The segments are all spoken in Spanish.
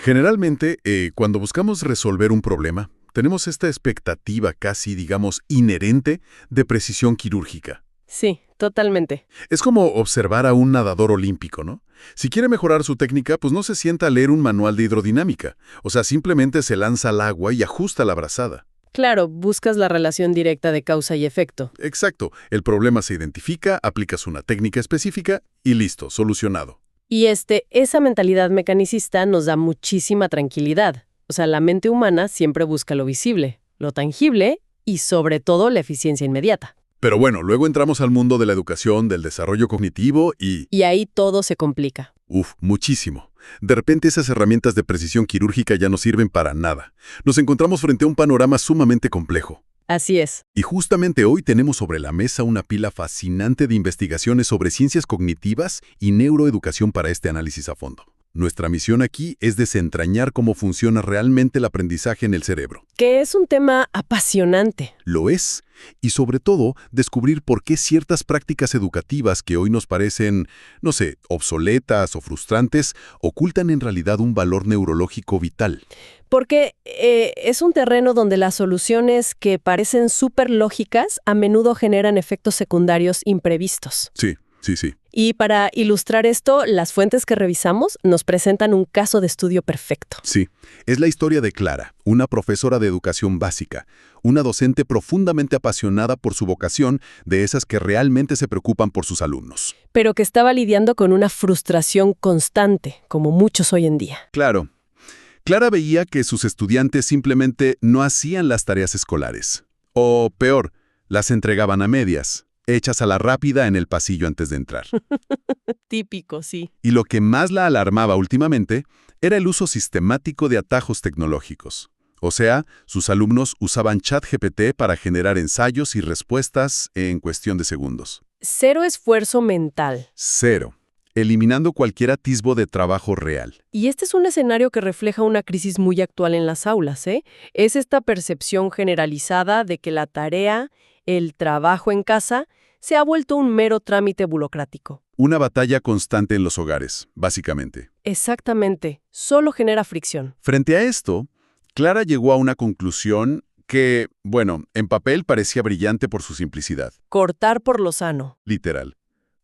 Generalmente, cuando buscamos resolver un problema, tenemos esta expectativa casi, digamos, inherente de precisión quirúrgica. Sí, totalmente. Es como observar a un nadador olímpico, ¿no? Si quiere mejorar su técnica, pues no se sienta a leer un manual de hidrodinámica. O sea, simplemente se lanza al agua y ajusta la brazada. Claro, buscas la relación directa de causa y efecto. Exacto. El problema se identifica, aplicas una técnica específica y listo, solucionado. Y esa mentalidad mecanicista nos da muchísima tranquilidad. O sea, la mente humana siempre busca lo visible, lo tangible y sobre todo la eficiencia inmediata. Pero bueno, luego entramos al mundo de la educación, del desarrollo cognitivo y... Y ahí todo se complica. Muchísimo. De repente esas herramientas de precisión quirúrgica ya no sirven para nada. Nos encontramos frente a un panorama sumamente complejo. Así es. Y justamente hoy tenemos sobre la mesa una pila fascinante de investigaciones sobre ciencias cognitivas y neuroeducación para este análisis a fondo. Nuestra misión aquí es desentrañar cómo funciona realmente el aprendizaje en el cerebro. Que es un tema apasionante. Lo es, y sobre todo, descubrir por qué ciertas prácticas educativas que hoy nos parecen, no sé, obsoletas o frustrantes, ocultan en realidad un valor neurológico vital. Porque es un terreno donde las soluciones que parecen súper lógicas a menudo generan efectos secundarios imprevistos. Sí. Y para ilustrar esto, las fuentes que revisamos nos presentan un caso de estudio perfecto. Sí, es la historia de Clara, una profesora de educación básica, una docente profundamente apasionada por su vocación, de esas que realmente se preocupan por sus alumnos. Pero que estaba lidiando con una frustración constante, como muchos hoy en día. Claro. Clara veía que sus estudiantes simplemente no hacían las tareas escolares. O peor, las entregaban a medias, hechas a la rápida en el pasillo antes de entrar. Típico, sí. Y lo que más la alarmaba últimamente era el uso sistemático de atajos tecnológicos. O sea, sus alumnos usaban ChatGPT para generar ensayos y respuestas en cuestión de segundos. Cero esfuerzo mental. Cero. Eliminando cualquier atisbo de trabajo real. Y este es un escenario que refleja una crisis muy actual en las aulas, ¿eh? Es esta percepción generalizada de que la tarea, el trabajo en casa, se ha vuelto un mero trámite burocrático. Una batalla constante en los hogares, básicamente. Exactamente. Solo genera fricción. Frente a esto, Clara llegó a una conclusión que, bueno, en papel parecía brillante por su simplicidad. Cortar por lo sano. Literal.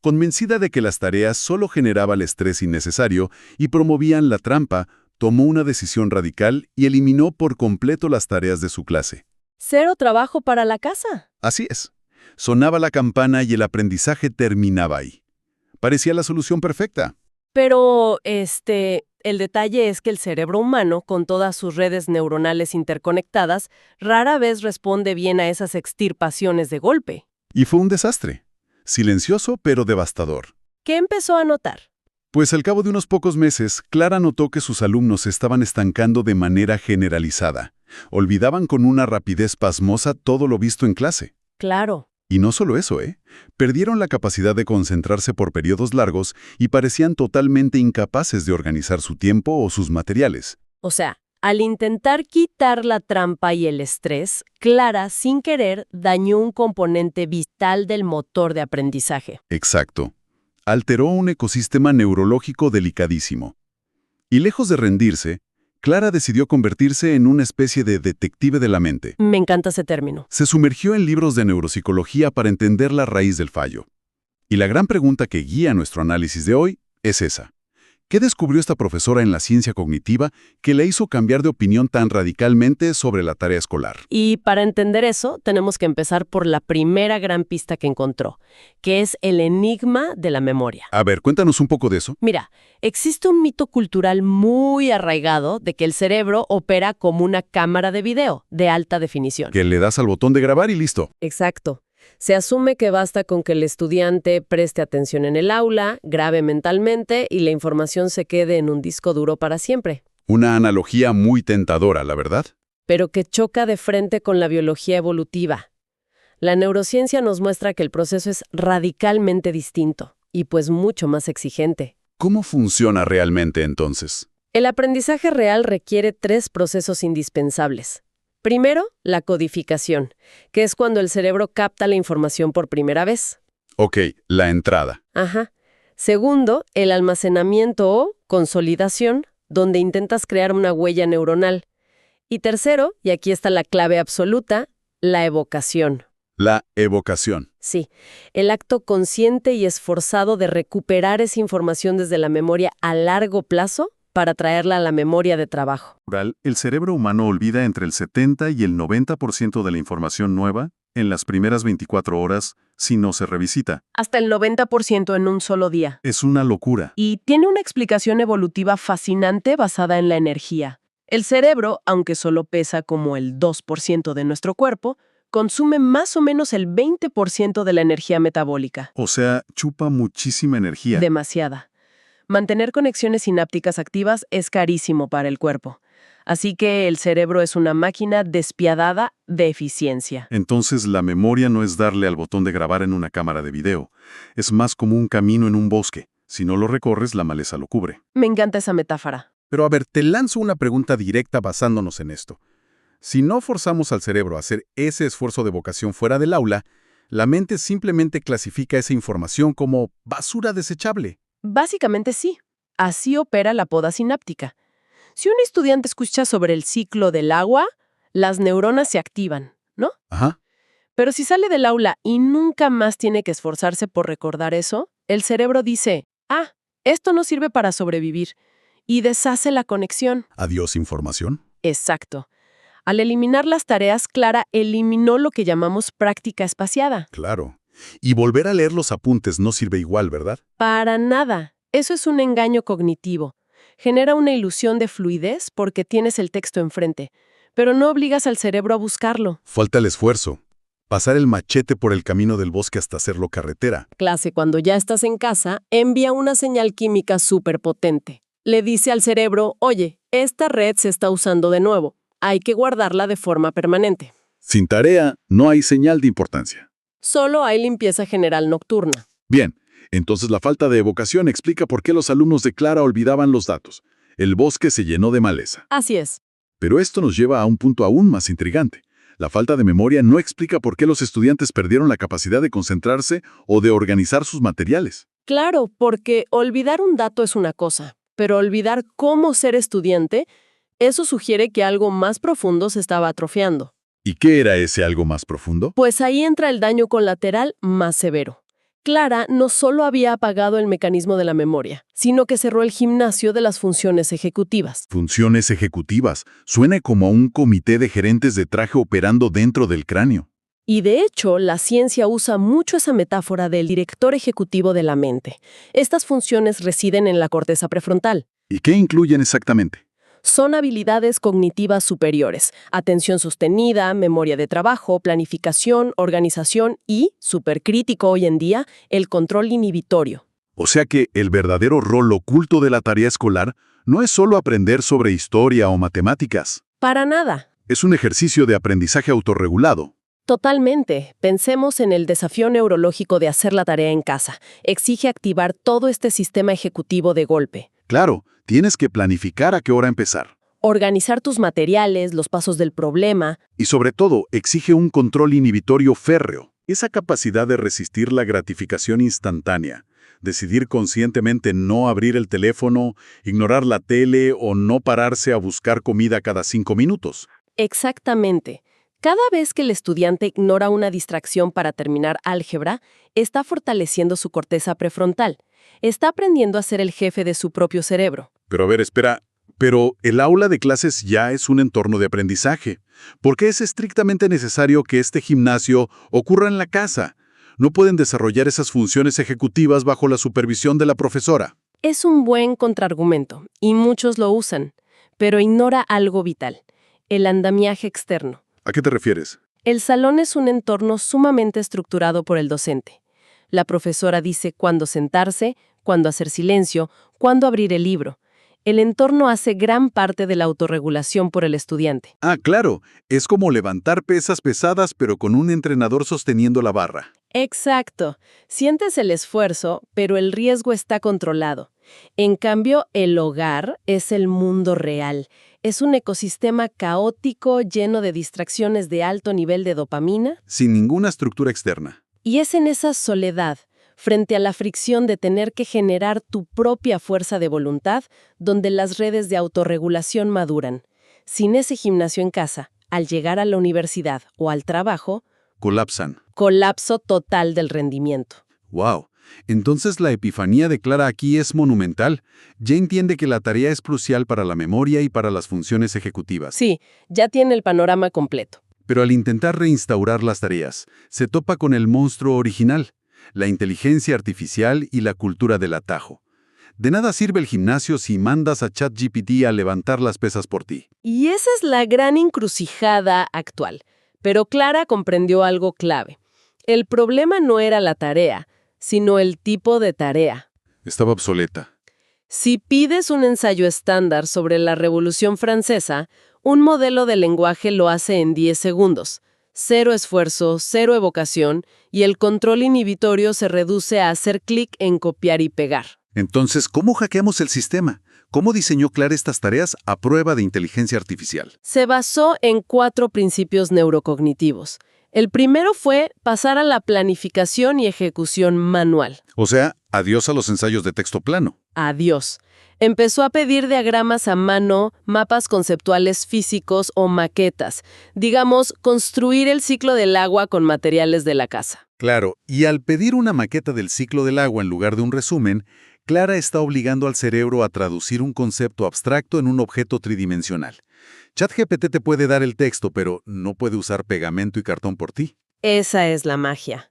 Convencida de que las tareas solo generaban el estrés innecesario y promovían la trampa, tomó una decisión radical y eliminó por completo las tareas de su clase. Cero trabajo para la casa. Así es. Sonaba la campana y el aprendizaje terminaba ahí. Parecía la solución perfecta. Pero, el detalle es que el cerebro humano, con todas sus redes neuronales interconectadas, rara vez responde bien a esas extirpaciones de golpe. Y fue un desastre. Silencioso pero devastador. ¿Qué empezó a notar? Pues al cabo de unos pocos meses, Clara notó que sus alumnos se estaban estancando de manera generalizada. Olvidaban con una rapidez pasmosa todo lo visto en clase. Claro. Y no solo eso, perdieron la capacidad de concentrarse por periodos largos y parecían totalmente incapaces de organizar su tiempo o sus materiales. O sea, al intentar quitar la trampa y el estrés, Clara, sin querer, dañó un componente vital del motor de aprendizaje. Exacto. Alteró un ecosistema neurológico delicadísimo. Y lejos de rendirse, Clara decidió convertirse en una especie de detective de la mente. Me encanta ese término. Se sumergió en libros de neuropsicología para entender la raíz del fallo. Y la gran pregunta que guía nuestro análisis de hoy es esa. ¿Qué descubrió esta profesora en la ciencia cognitiva que le hizo cambiar de opinión tan radicalmente sobre la tarea escolar? Y para entender eso, tenemos que empezar por la primera gran pista que encontró, que es el enigma de la memoria. A ver, cuéntanos un poco de eso. Mira, existe un mito cultural muy arraigado de que el cerebro opera como una cámara de video de alta definición. Que le das al botón de grabar y listo. Exacto. Se asume que basta con que el estudiante preste atención en el aula, grabe mentalmente y la información se quede en un disco duro para siempre. Una analogía muy tentadora, la verdad. Pero que choca de frente con la biología evolutiva. La neurociencia nos muestra que el proceso es radicalmente distinto y pues mucho más exigente. ¿Cómo funciona realmente entonces? El aprendizaje real requiere 3 procesos indispensables. Primero, la codificación, que es cuando el cerebro capta la información por primera vez. Ok, la entrada. Ajá. Segundo, el almacenamiento o consolidación, donde intentas crear una huella neuronal. Y tercero, y aquí está la clave absoluta, la evocación. La evocación. Sí, el acto consciente y esforzado de recuperar esa información desde la memoria a largo plazo para traerla a la memoria de trabajo. El cerebro humano olvida entre el 70 y el 90% de la información nueva en las primeras 24 horas si no se revisita. Hasta el 90% en un solo día. Es una locura. Y tiene una explicación evolutiva fascinante basada en la energía. El cerebro, aunque solo pesa como el 2% de nuestro cuerpo, consume más o menos el 20% de la energía metabólica. O sea, chupa muchísima energía. Demasiada. Mantener conexiones sinápticas activas es carísimo para el cuerpo. Así que el cerebro es una máquina despiadada de eficiencia. Entonces, la memoria no es darle al botón de grabar en una cámara de video. Es más como un camino en un bosque. Si no lo recorres, la maleza lo cubre. Me encanta esa metáfora. Pero a ver, te lanzo una pregunta directa basándonos en esto. Si no forzamos al cerebro a hacer ese esfuerzo de evocación fuera del aula, la mente simplemente clasifica esa información como basura desechable. Básicamente sí. Así opera la poda sináptica. Si un estudiante escucha sobre el ciclo del agua, las neuronas se activan, ¿no? Ajá. Pero si sale del aula y nunca más tiene que esforzarse por recordar eso, el cerebro dice, esto no sirve para sobrevivir, y deshace la conexión. Adiós información. Exacto. Al eliminar las tareas, Clara eliminó lo que llamamos práctica espaciada. Claro. Y volver a leer los apuntes no sirve igual, ¿verdad? Para nada. Eso es un engaño cognitivo. Genera una ilusión de fluidez porque tienes el texto enfrente, pero no obligas al cerebro a buscarlo. Falta el esfuerzo. Pasar el machete por el camino del bosque hasta hacerlo carretera. Clase, cuando ya estás en casa, envía una señal química súper potente. Le dice al cerebro, oye, esta red se está usando de nuevo. Hay que guardarla de forma permanente. Sin tarea, no hay señal de importancia. Solo hay limpieza general nocturna. Bien, entonces la falta de evocación explica por qué los alumnos de Clara olvidaban los datos. El bosque se llenó de maleza. Así es. Pero esto nos lleva a un punto aún más intrigante. La falta de memoria no explica por qué los estudiantes perdieron la capacidad de concentrarse o de organizar sus materiales. Claro, porque olvidar un dato es una cosa, pero olvidar cómo ser estudiante, eso sugiere que algo más profundo se estaba atrofiando. ¿Y qué era ese algo más profundo? Pues ahí entra el daño colateral más severo. Clara no solo había apagado el mecanismo de la memoria, sino que cerró el gimnasio de las funciones ejecutivas. Funciones ejecutivas. Suena como a un comité de gerentes de traje operando dentro del cráneo. Y de hecho, la ciencia usa mucho esa metáfora del director ejecutivo de la mente. Estas funciones residen en la corteza prefrontal. ¿Y qué incluyen exactamente? Son habilidades cognitivas superiores, atención sostenida, memoria de trabajo, planificación, organización y, supercrítico hoy en día, el control inhibitorio. O sea que el verdadero rol oculto de la tarea escolar no es solo aprender sobre historia o matemáticas. Para nada. Es un ejercicio de aprendizaje autorregulado. Totalmente. Pensemos en el desafío neurológico de hacer la tarea en casa. Exige activar todo este sistema ejecutivo de golpe. Claro, tienes que planificar a qué hora empezar. Organizar tus materiales, los pasos del problema. Y sobre todo, exige un control inhibitorio férreo. Esa capacidad de resistir la gratificación instantánea. Decidir conscientemente no abrir el teléfono, ignorar la tele o no pararse a buscar comida cada 5 minutos. Exactamente. Cada vez que el estudiante ignora una distracción para terminar álgebra, está fortaleciendo su corteza prefrontal. Está aprendiendo a ser el jefe de su propio cerebro. Pero a ver, espera. Pero el aula de clases ya es un entorno de aprendizaje. ¿Por qué es estrictamente necesario que este gimnasio ocurra en la casa? No pueden desarrollar esas funciones ejecutivas bajo la supervisión de la profesora. Es un buen contraargumento, y muchos lo usan, pero ignora algo vital: el andamiaje externo. ¿A qué te refieres? El salón es un entorno sumamente estructurado por el docente. La profesora dice cuándo sentarse, cuándo hacer silencio, cuándo abrir el libro. El entorno hace gran parte de la autorregulación por el estudiante. Ah, claro. Es como levantar pesas pesadas pero con un entrenador sosteniendo la barra. Exacto. Sientes el esfuerzo, pero el riesgo está controlado. En cambio, el hogar es el mundo real. Es un ecosistema caótico lleno de distracciones de alto nivel de dopamina. Sin ninguna estructura externa. Y es en esa soledad, frente a la fricción de tener que generar tu propia fuerza de voluntad donde las redes de autorregulación maduran. Sin ese gimnasio en casa, al llegar a la universidad o al trabajo, Colapsan. colapso total del rendimiento. ¡Wow! Entonces la epifanía de Clara aquí es monumental. Ya entiende que la tarea es crucial para la memoria y para las funciones ejecutivas. Sí, ya tiene el panorama completo. Pero al intentar reinstaurar las tareas, se topa con el monstruo original, la inteligencia artificial y la cultura del atajo. De nada sirve el gimnasio si mandas a ChatGPT a levantar las pesas por ti. Y esa es la gran encrucijada actual. Pero Clara comprendió algo clave. El problema no era la tarea, sino el tipo de tarea. Estaba obsoleta. Si pides un ensayo estándar sobre la Revolución Francesa, un modelo de lenguaje lo hace en 10 segundos. 0 esfuerzo, 0 evocación, y el control inhibitorio se reduce a hacer clic en copiar y pegar. Entonces, ¿cómo hackeamos el sistema? ¿Cómo diseñó Clara estas tareas a prueba de inteligencia artificial? Se basó en 4 principios neurocognitivos. El primero fue pasar a la planificación y ejecución manual. O sea, adiós a los ensayos de texto plano. Adiós. Empezó a pedir diagramas a mano, mapas conceptuales físicos o maquetas. Digamos, construir el ciclo del agua con materiales de la casa. Claro, y al pedir una maqueta del ciclo del agua en lugar de un resumen, Clara está obligando al cerebro a traducir un concepto abstracto en un objeto tridimensional. ChatGPT te puede dar el texto, pero no puede usar pegamento y cartón por ti. Esa es la magia.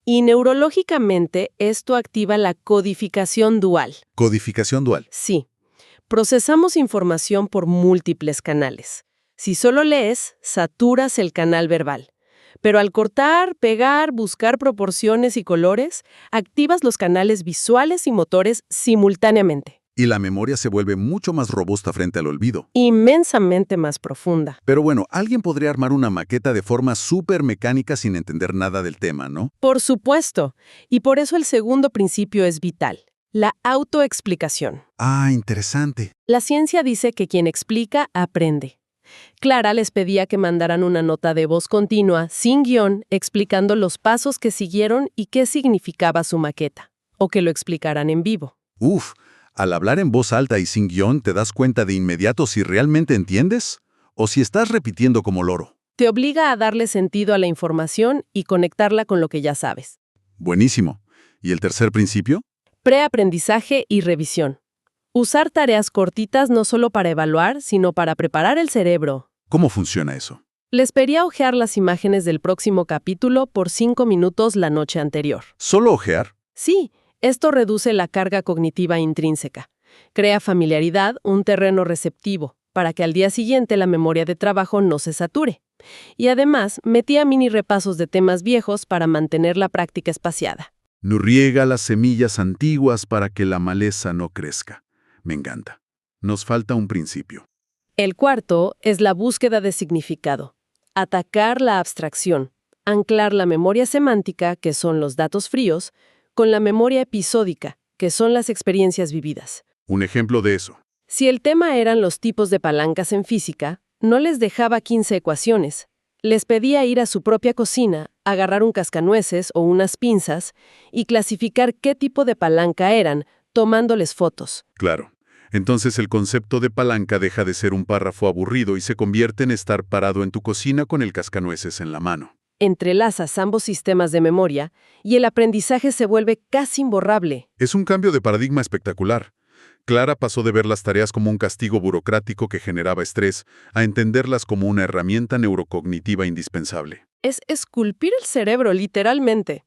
Y neurológicamente, esto activa la codificación dual. Codificación dual. Sí. Procesamos información por múltiples canales. Si solo lees, saturas el canal verbal. Pero al cortar, pegar, buscar proporciones y colores, activas los canales visuales y motores simultáneamente. Y la memoria se vuelve mucho más robusta frente al olvido. Inmensamente más profunda. Pero bueno, alguien podría armar una maqueta de forma súper mecánica sin entender nada del tema, ¿no? Por supuesto. Y por eso el segundo principio es vital. La autoexplicación. Ah, interesante. La ciencia dice que quien explica, aprende. Clara les pedía que mandaran una nota de voz continua, sin guión, explicando los pasos que siguieron y qué significaba su maqueta. O que lo explicaran en vivo. Uf, al hablar en voz alta y sin guión, ¿te das cuenta de inmediato si realmente entiendes? ¿O si estás repitiendo como loro? Te obliga a darle sentido a la información y conectarla con lo que ya sabes. Buenísimo. ¿Y el tercer principio? Preaprendizaje y revisión. Usar tareas cortitas no solo para evaluar, sino para preparar el cerebro. ¿Cómo funciona eso? Les pedía ojear las imágenes del próximo capítulo por 5 minutos la noche anterior. ¿Solo ojear? Sí, esto reduce la carga cognitiva intrínseca. Crea familiaridad, un terreno receptivo, para que al día siguiente la memoria de trabajo no se sature. Y además, metía mini repasos de temas viejos para mantener la práctica espaciada. No riega las semillas antiguas para que la maleza no crezca. Me encanta. Nos falta un principio. El cuarto es la búsqueda de significado. Atacar la abstracción. Anclar la memoria semántica, que son los datos fríos, con la memoria episódica, que son las experiencias vividas. Un ejemplo de eso. Si el tema eran los tipos de palancas en física, no les dejaba 15 ecuaciones. Les pedía ir a su propia cocina, agarrar un cascanueces o unas pinzas y clasificar qué tipo de palanca eran, tomándoles fotos. Claro. Entonces el concepto de palanca deja de ser un párrafo aburrido y se convierte en estar parado en tu cocina con el cascanueces en la mano. Entrelazas ambos sistemas de memoria y el aprendizaje se vuelve casi imborrable. Es un cambio de paradigma espectacular. Clara pasó de ver las tareas como un castigo burocrático que generaba estrés a entenderlas como una herramienta neurocognitiva indispensable. Es esculpir el cerebro, literalmente.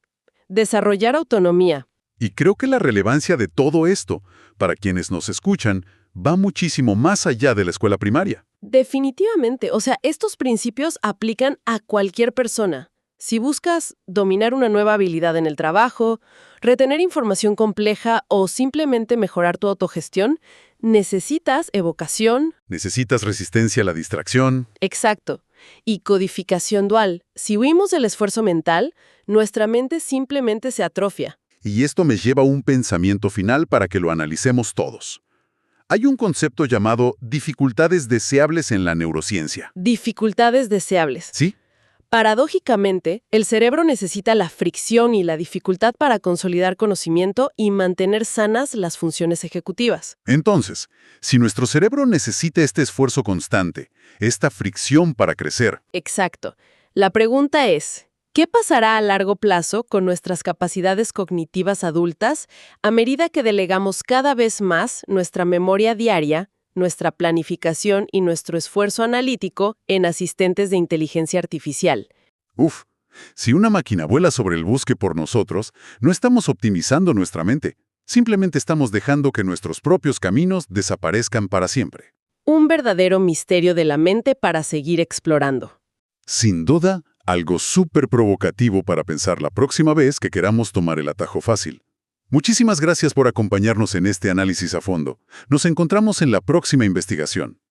Desarrollar autonomía. Y creo que la relevancia de todo esto, para quienes nos escuchan, va muchísimo más allá de la escuela primaria. Definitivamente. O sea, estos principios aplican a cualquier persona. Si buscas dominar una nueva habilidad en el trabajo, retener información compleja o simplemente mejorar tu autogestión, necesitas evocación. Necesitas resistencia a la distracción. Exacto. Y codificación dual. Si huimos del esfuerzo mental, nuestra mente simplemente se atrofia. Y esto me lleva a un pensamiento final para que lo analicemos todos. Hay un concepto llamado dificultades deseables en la neurociencia. Dificultades deseables. ¿Sí? Paradójicamente, el cerebro necesita la fricción y la dificultad para consolidar conocimiento y mantener sanas las funciones ejecutivas. Entonces, si nuestro cerebro necesita este esfuerzo constante, esta fricción para crecer, Exacto. La pregunta es, ¿qué pasará a largo plazo con nuestras capacidades cognitivas adultas a medida que delegamos cada vez más nuestra memoria diaria, nuestra planificación y nuestro esfuerzo analítico en asistentes de inteligencia artificial? si una máquina vuela sobre el bosque por nosotros, no estamos optimizando nuestra mente, simplemente estamos dejando que nuestros propios caminos desaparezcan para siempre. Un verdadero misterio de la mente para seguir explorando. Sin duda, algo súper provocativo para pensar la próxima vez que queramos tomar el atajo fácil. Muchísimas gracias por acompañarnos en este análisis a fondo. Nos encontramos en la próxima investigación.